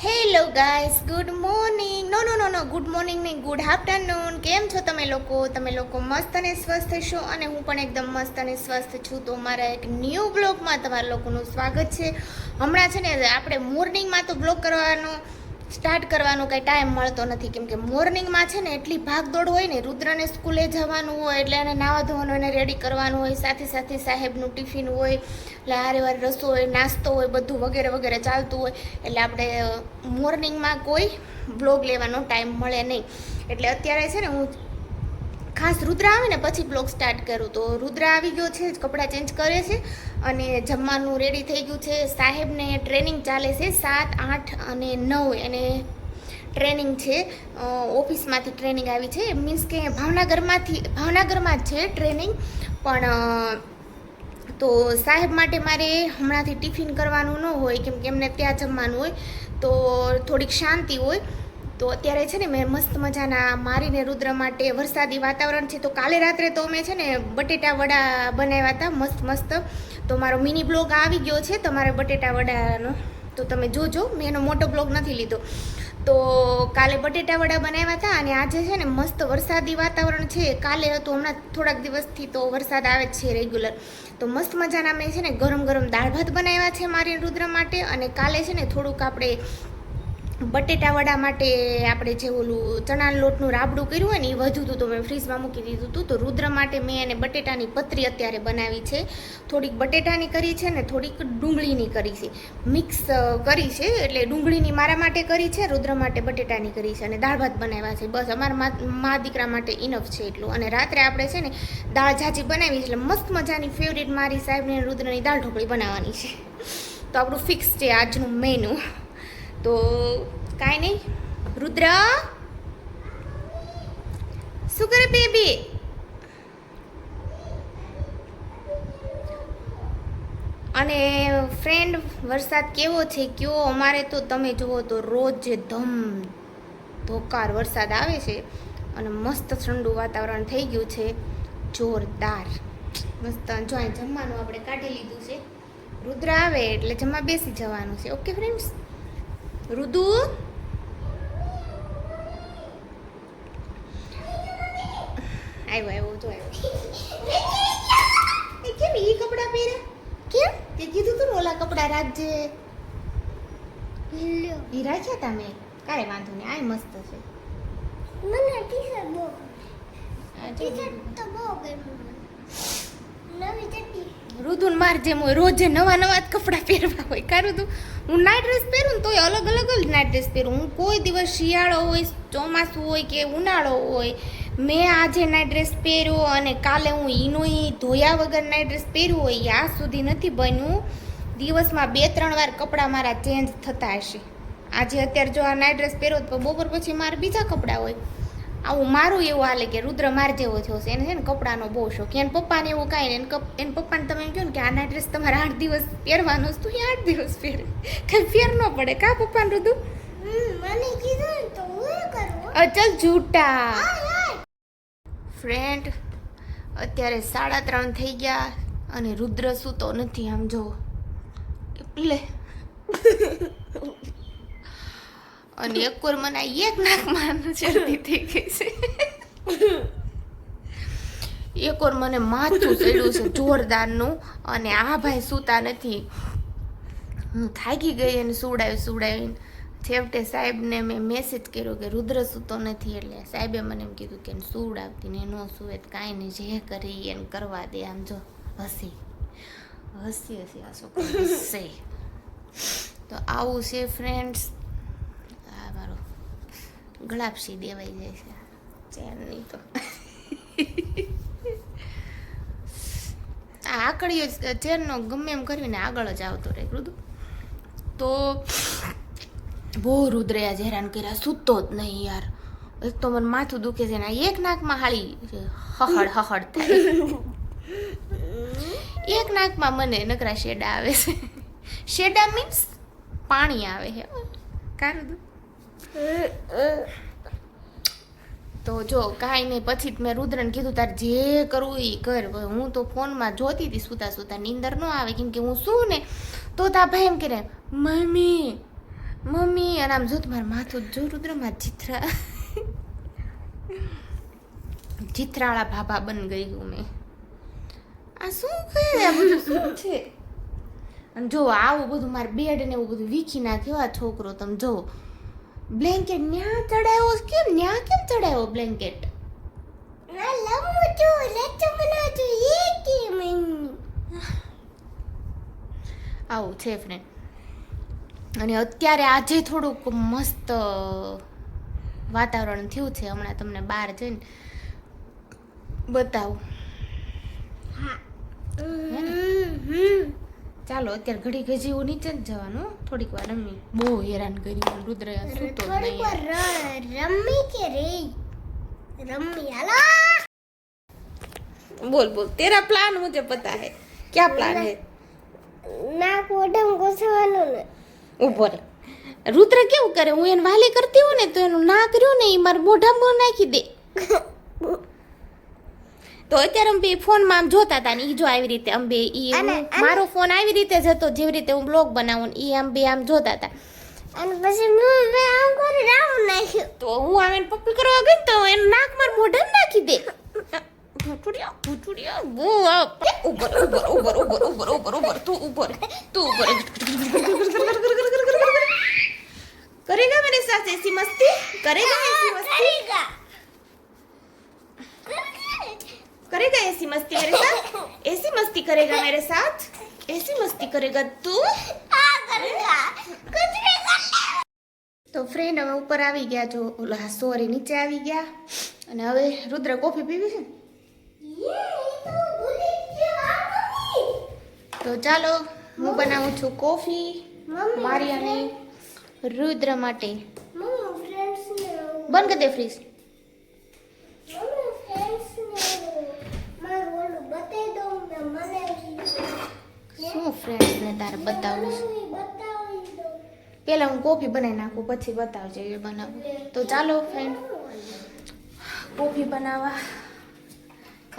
Hello guys, good morning. No good morning નહીં, good afternoon. કેમ છો તમે લોકો મસ્ત અને સ્વસ્થ છો અને હું પણ એકદમ મસ્ત અને સ્વસ્થ છું. તો મારા એક ન્યૂ બ્લોગમાં તમારા લોકોનું સ્વાગત છે. હમણાં છે ને આપણે મોર્નિંગમાં તો બ્લોગ કરવાનો સ્ટાર્ટ કરવાનો કંઈ ટાઈમ મળતો નથી, કેમ કે મોર્નિંગમાં છે ને એટલી ભાગદોડ હોય ને. રુદ્રને સ્કૂલે જવાનું હોય એટલે એને નાવા ધોવાનું, એને રેડી કરવાનું હોય, સાથે સાથે સાહેબનું ટિફિન હોય, એટલે હારે વાર રસોઈ નાસ્તો હોય, બધું વગેરે વગેરે ચાલતું હોય. એટલે આપણે મોર્નિંગમાં કોઈ બ્લોગ લેવાનો ટાઈમ મળે નહીં. એટલે અત્યારે છે ને હું ખાસ રુદ્ર આવે ને પછી બ્લોગ સ્ટાર્ટ કરું. તો રુદ્ર આવી ગયો છે, કપડાં ચેન્જ કરે છે અને જમવાનું રેડી થઈ ગયું છે. સાહેબને ટ્રેનિંગ ચાલે છે 7, 8 અને 9 એને ટ્રેનિંગ છે. ઓફિસમાંથી ટ્રેનિંગ આવી છે, મીન્સ કે ભાવનગરમાં જ છે ટ્રેનિંગ. પણ તો સાહેબ માટે મારે હમણાંથી ટિફિન કરવાનું ન હોય, કેમ કે એમને ત્યાં જમવાનું હોય, તો થોડીક શાંતિ હોય. તો અત્યારે છે ને મેં મસ્ત મજાના મારીને રુદ્ર માટે, વરસાદી વાતાવરણ છે તો કાલે રાત્રે તો અમે છે ને બટેટા વડા બનાવ્યા હતા મસ્ત મસ્ત. તો મારો મિની બ્લોગ આવી ગયો છે તમારે બટેટા વડાનો, તો તમે જોજો. મેં એનો મોટો બ્લોગ નથી લીધો. તો કાલે બટેટા વડા બનાવ્યા હતા અને આજે છે ને મસ્ત વરસાદી વાતાવરણ છે. કાલે હતું, હમણાં થોડાક દિવસથી તો વરસાદ આવે જ છે રેગ્યુલર. તો મસ્ત મજાના મેં છે ને ગરમ ગરમ દાળ ભાત બનાવ્યા છે મારી રુદ્ર માટે. અને કાલે છે ને થોડુંક આપણે બટેટા વડા માટે આપણે જે ઓલું ચણાના લોટનું રાબડું કર્યું હોય ને એ વધ્યું હતું, તો મેં ફ્રીજમાં મૂકી દીધું હતું. તો રુદ્ર માટે મેં એને બટેટાની પતરી અત્યારે બનાવી છે. થોડીક બટેટાની કરી છે ને થોડીક ડુંગળીની કરી છે, મિક્સ કરી છે. એટલે ડુંગળીની મારા માટે કરી છે, રુદ્ર માટે બટેટાની કરી છે અને દાળ ભાત બનાવ્યા છે. બસ અમારા મા દીકરા માટે ઇનફ છે એટલું. અને રાત્રે આપણે છે ને દાળ ઝાજી બનાવી, એટલે મસ્ત મજાની ફેવરેટ મારી સાહેબને રુદ્રની દાળ ઢોકળી બનાવવાની છે. તો આપણું ફિક્સ છે આજનું મેનુ. તો કાંઈ નહીં. રુદ્ર શું કરે બેબી? અને ફ્રેન્ડ વરસાદ કેવો છે કયો? અમારે તો તમે જુઓ તો રોજ ધોકાર વરસાદ આવે છે અને મસ્ત ઠંડુ વાતાવરણ થઈ ગયું છે, જોરદાર મસ્ત. જો અહીં જમવાનું આપણે કાઢી લીધું છે. રુદ્ર આવે એટલે જમવા બેસી જવાનું છે. Okay friends. રુદુ આવ્યો જો આવ્યો. કેમ ઈ કપડાં પહેર્યા? કેમ તે કીધું તું ઓલા કપડાં રાખજે. ઈ રાખ્યા તમે? કાંઈ વાંધો નહીં, આ મસ્ત છે. મને ટી-શર્ટ બહુ ટી-શર્ટ તો બહુ ગમ્યું. નવી ચડ્ડી. રુદુન માર જેમ હોય, રોજે નવા નવા જ કપડાં પહેરવા હોય. કારું તું હું નાઇટ ડ્રેસ પહેરું ને તોય અલગ અલગ જ નાઇટ ડ્રેસ પહેરું. હું કોઈ દિવસ શિયાળો હોય, ચોમાસું હોય કે ઉનાળો હોય, મેં આજે નાઇટ ડ્રેસ પહેર્યો અને કાલે હું ઈનોઈ ધોયા વગર નાઇટ ડ્રેસ પહેર્યું હોય, આજ સુધી નથી બન્યું. દિવસમાં 2-3 વાર કપડાં મારા ચેન્જ થતા હશે. આજે અત્યારે જો આ નાઇટ ડ્રેસ પહેરો તો બપોર પછી મારે બીજા કપડાં હોય. આવું મારું એવું હાલે કે રુદ્ર માર જેવો થયો છે. એને છે ને કપડાનો બહુ શોખ. એને પપ્પાને એવું કાંઈ નહીં. એને પપ્પાને તમે એમ કહો ને કે આ નાઇટ ડ્રેસ તમારે 8 દિવસ પહેરવાનો છે, તો એ 8 દિવસ પહેરે, કંઈ ફેર ન પડે. કા પપ્પાને રુદુ? મને કીધું ને તો હું કરું. અચલ જૂઠા. ફ્રેન્ડ અત્યારે 3:30 થઈ ગયા અને રુદ્ર સૂતો નથી. આમ જો એટલે અને એકવાર મને એક નાકમાં શરદી થઈ ગઈ છે. એકવાર મને માથું ચડ્યું છે જોરદારનું અને આ ભાઈ સૂતા નથી. હું થાકી ગઈ અને સુવડાવીને છેવટે સાહેબને મેં મેસેજ કર્યો કે રુદ્ર સૂતો નથી. એટલે સાહેબે મને એમ કીધું કે સુવડાવતી ને ન સુવે તો કાંઈ નહીં, જે કરી એને કરવા દે. આમ જો હસી આ છોકરી હસે. તો આવું છે ફ્રેન્ડ્સ. આ મારો ગળાપસી દેવાઈ જાય છે ચેન નહીં તો. આ આકડીઓ ચેનનો ગમે એમ કરીને આગળ જ આવતો રહે રુદુ. તો બહુ રુદ્રે આજે હેરાન કર્યા, સૂતો જ નહીં યાર. એક તો મને માથું દુખે છે ને એક નાકમાં હાળી હહડ થાય. એક નાકમાં મને નકરા શેડા આવે છે. શેડા મીન્સ પાણી આવે છે. કારું તો જો કાંઈ નહીં. પછી મેં રુદ્રને કીધું તારે જે કરવું એ કર. હું તો ફોનમાં જોતી હતી સૂતા નીંદર ન આવે, કેમ કે હું શું ને તો તા ભાઈ એમ કરે મમ્મી નહીં અને આમ જો તમારું માથું જો રુદ્રમાં ચિત્રાળા ભાભા બન ગઈ હું મેં. આ શું કહે આ બધું શું છે? અને જો આવું બધું મારે બેડ ને એવું બધું વીખી નાખ્યો આ છોકરો. તમે જો બ્લેન્કેટ ન્યા ચડાવ્યો કેમ ચડાવ્યો બ્લેન્કેટ? ના લંબુ જો લેચો બનાવજો એ કે મમ્મી. આવું છે ફ્રેન્ડ. અને અત્યારે આજે થોડુંક મસ્ત વાતાવરણ થયું છે. હમણાં તમને બહાર જઈને બતાવું. ચાલો અત્યારે ઘડી જેવું નીચે જ જવાનું. થોડીક વાર રમી. બહુ હેરાન કર્યું રુદ્ર. સૂતો જ થોડીક વાર નહીં. રમી કે રે રમી હાલા. બોલ તેરા પ્લાન મુझे पता है. क्या प्लान है? નાક ઓઢમ ઘસવાનું ને. ઉભો રે. રુદ્ર કેવું કરે? હું એને વાલી કરતી હોઉં ને તો એનું નાક રહ્યું ને એ મારા મોઢામાં નાખી દે. તો અત્યારે અમે બે ફોનમાં આમ જોતા હતા ને ઈ જો આવી રીતે અમે બે મારો ફોન આવી રીતે જ હતો જેવી રીતે હું બ્લોગ બનાવું ને ઈ આમ બે આમ જોતા હતા. અને પછી હું આમ કરી રાઉન્ડ નાખ્યું. તો હું આવીને પપ્પી કરવા ગઈ તો એનું નાક મારા મોઢામાં નાખી દે. ભૂચુડિયા બહુ ઉપર તું ઉપર करेगा मेरे साथ ऐसी मस्ती? करेगा ऐसी मस्ती? करेगा ऐसी मस्ती मेरे साथ? ऐसी मस्ती करेगा मेरे साथ? ऐसी मस्ती करेगा तू? આ કરેગા કુછ ભી કર લે. તો ફ્રેન્ડ હવે ઉપર આવી ગયા જો ઓલા સોરી નીચે આવી ગયા અને હવે રુદ્ર કોફી પીવી છે. તો ચાલો હું બનાવું છું કોફી મારી અને રુદ્ર માટે. બંધ કરી દે ફ્રીજ. શું ફ્રેન્ડ્સને તારે બતાવું છે? પહેલાં હું કોફી બનાવી નાખું પછી બતાવજે એ બનાવું. તો ચાલો ફ્રેન્ડ કોફી બનાવવા.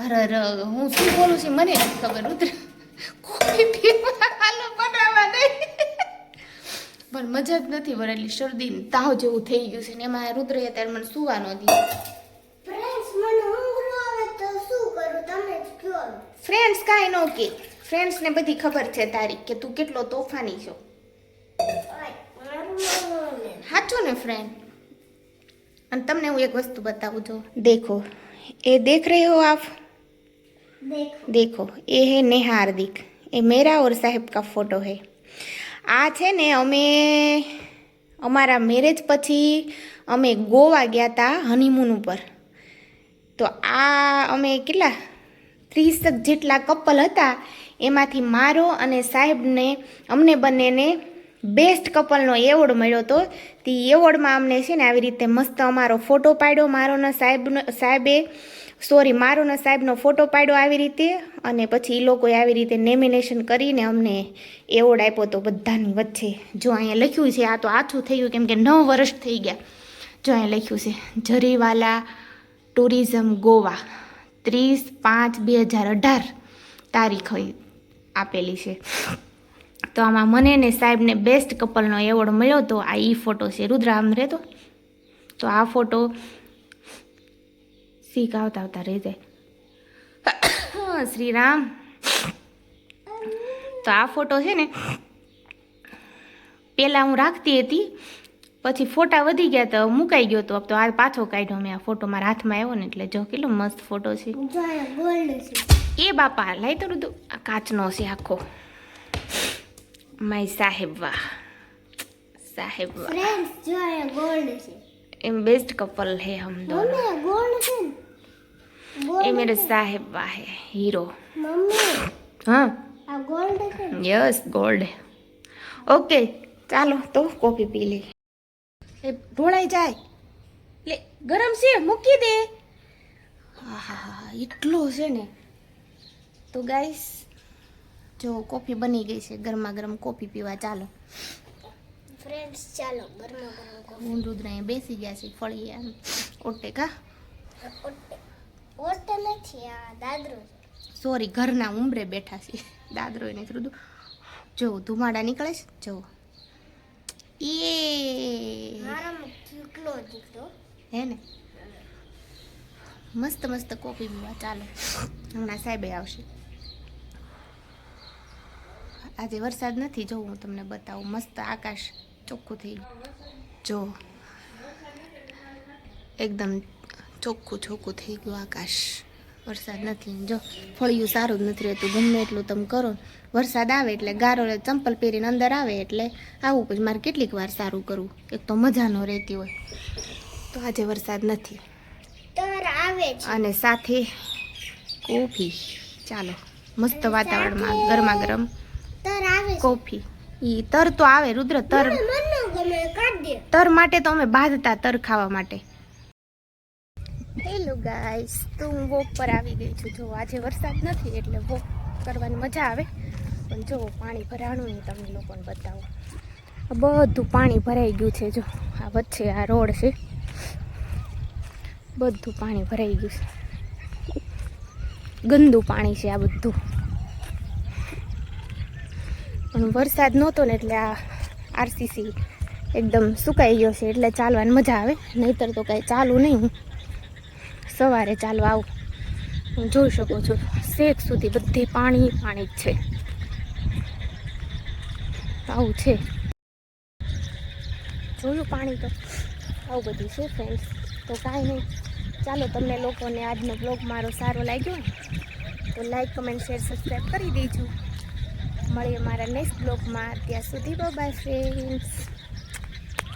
અરે હું શું બોલું છું મને નથી ખબર. રુદ્ર કોફી પીવા હાલો બનાવવા નહીં પણ મજા જ નથી વળેલી. શરદી તાવ જેવું થઈ ગયું છે ને એમાં રુદ્ર અત્યારે મને સુવા ન દીધું. ફ્રેન્ડ્સ મને ઊંઘ ન આવે તો શું કરું તમે જ કહો. ફ્રેન્ડ્સ કાંઈ ન કે. ફ્રેન્ડ્સને બધી ખબર છે તારી કે તું કેટલો તોફાની છો. સાચું ને ફ્રેન્ડ? અને તમને હું એક વસ્તુ બતાવું છું. દેખો એ देख रहे हो आप? देखो ये है नेहा हार्दिक. ये मेरा और साहेब का फोटो है. આ છે ને અમે અમારા મેરેજ પછી અમે ગોવા ગયા હતા હનીમૂન ઉપર. તો આ અમે કેટલા 30 જેટલા કપલ હતા. એમાંથી મારો અને સાહેબને અમને બંનેને બેસ્ટ કપલનો એવોર્ડ મળ્યો હતો. તે એવોર્ડમાં અમને છે ને આવી રીતે મસ્ત અમારો ફોટો પાડ્યો. મારોના સાહેબનો ફોટો પાડ્યો આવી રીતે. અને પછી એ લોકોએ આવી રીતે નોમિનેશન કરીને અમને એવોર્ડ આપ્યો હતો બધાની વચ્ચે. જો અહીંયા લખ્યું છે, આ તો આછું થઈ ગયું કેમ કે 9 વર્ષ થઈ ગયા. જો અહીંયા લખ્યું છે જરીવાલા ટુરિઝમ ગોવા 30/5/2018 તારીખ આપેલી છે. તો આમાં મને ને સાહેબને બેસ્ટ કપલનો એવોર્ડ મળ્યો તો આ ઈ ફોટો છે. રુદ્ર આમ રહેતો તો આ ફોટો શીખ આવતા રહી જાય. શ્રી રામ. તો આ ફોટો છે ને પહેલાં હું રાખતી હતી પછી ફોટા વધી ગયા તો મુકાઈ ગયો તો આ પાછો કાઢ્યો મેં. આ ફોટો મારા હાથમાં આવ્યો ને એટલે જો કેટલો મસ્ત ફોટો છે. ગોલ્ડ છે એ બાપા લાઈ તો રુદ્ર આ કાચનો છે આખો. માય સાહેબ વાહ સાહેબ વાહ. ફ્રેન્ડ્સ જો આ ગોલ્ડ છે. એમ બેસ્ટ કપલ है हम दोनों. મમ્મી ગોલ્ડ છે ને. ये मेरे साहेब वाह है हीरो. મમ્મી हाँ આ ગોલ્ડ છે ને. Yes gold. ओके ચાલો તો કોફી પી લે. એ ઢોળાઈ જાય લે ગરમ છે મૂકી દે. હા એટલો છે ને. તો ગાઈસ જો કોફી બની ગઈ છે. ગરમા ગરમ કોફી પીવા ચાલો. ફ્રેન્ડ્સ ચાલો ગરમા ગરમ કોફી. હું રુદ્ર અહીં બેસી ગયા છે ફળી આમ ઓટે કા. ઓટે નથી આ દાદરો છે. સોરી ઘરના ઉંબરે બેઠા છે. દાદરો નથી રુદ્ર. જો ધુમાડા નીકળે છે જો. એ એકલો દીકરો હે ને મસ્ત મસ્ત કોફી પીવા ચાલો હમણાં સાહેબે આવશે. આજે વરસાદ નથી, જો હું તમને બતાવું. મસ્ત આકાશ ચોખ્ખું થઈ ગયું, જો એકદમ ચોખ્ખું ચોખ્ખું થઈ ગયું આકાશ. વરસાદ નથી, જો ફળિયું સારું જ નથી રહેતું. ગમે એટલું તમે કરો, વરસાદ આવે એટલે ગારો ચંપલ પહેરીને અંદર આવે એટલે આવું. પછી મારે કેટલીક વાર સારું કરવું, એક તો મજા ન રહેતી હોય. તો આજે વરસાદ નથી તર આવે છે અને સાથે કોફી. ચાલો મસ્ત વાતાવરણમાં ગરમા ગરમ તર આવે છે કોફી. ઈ તર તો આવે રુદ્ર, તર મન ગમે કાઢ દે. તર માટે તો અમે બાંધતા, તર ખાવા માટે. હેલો ગાઈસ, તો હું વોક પર આવી ગઈ છું. જો આજે વરસાદ નથી એટલે વોક કરવાની મજા આવે, પણ જો પાણી ભરાણું નહીં તમને લોકોને બતાવું. બધું પાણી ભરાઈ ગયું છે. જો આ વચ્ચે આ રોડ છે, બધું પાણી ભરાઈ ગયું છે. ગંદુ પાણી છે આ બધું. પણ વરસાદ નહોતો ને એટલે આ આરસીસી એકદમ સુકાઈ ગયો છે એટલે ચાલવાની મજા આવે. નહીંતર તો કાંઈ ચાલુ નહીં. સવારે ચાલવા આવું, હું જોઈ શકું છું શેક સુધી બધી પાણી પાણી જ છે. આવું છે, જોયું પાણી તો આવું બધું છે ફ્રેન્ડ્સ. તો કાંઈ નહીં, ચાલો તમને લોકોને આજનો બ્લોગ મારો સારો લાગ્યો ને તો લાઈક, કમેન્ટ, શેર, સબસ્ક્રાઈબ કરી દેજો. મળીએ મારા નેક્સ્ટ બ્લોગમાં. ત્યાં સુધી બાય ફ્રેન્ડ્સ.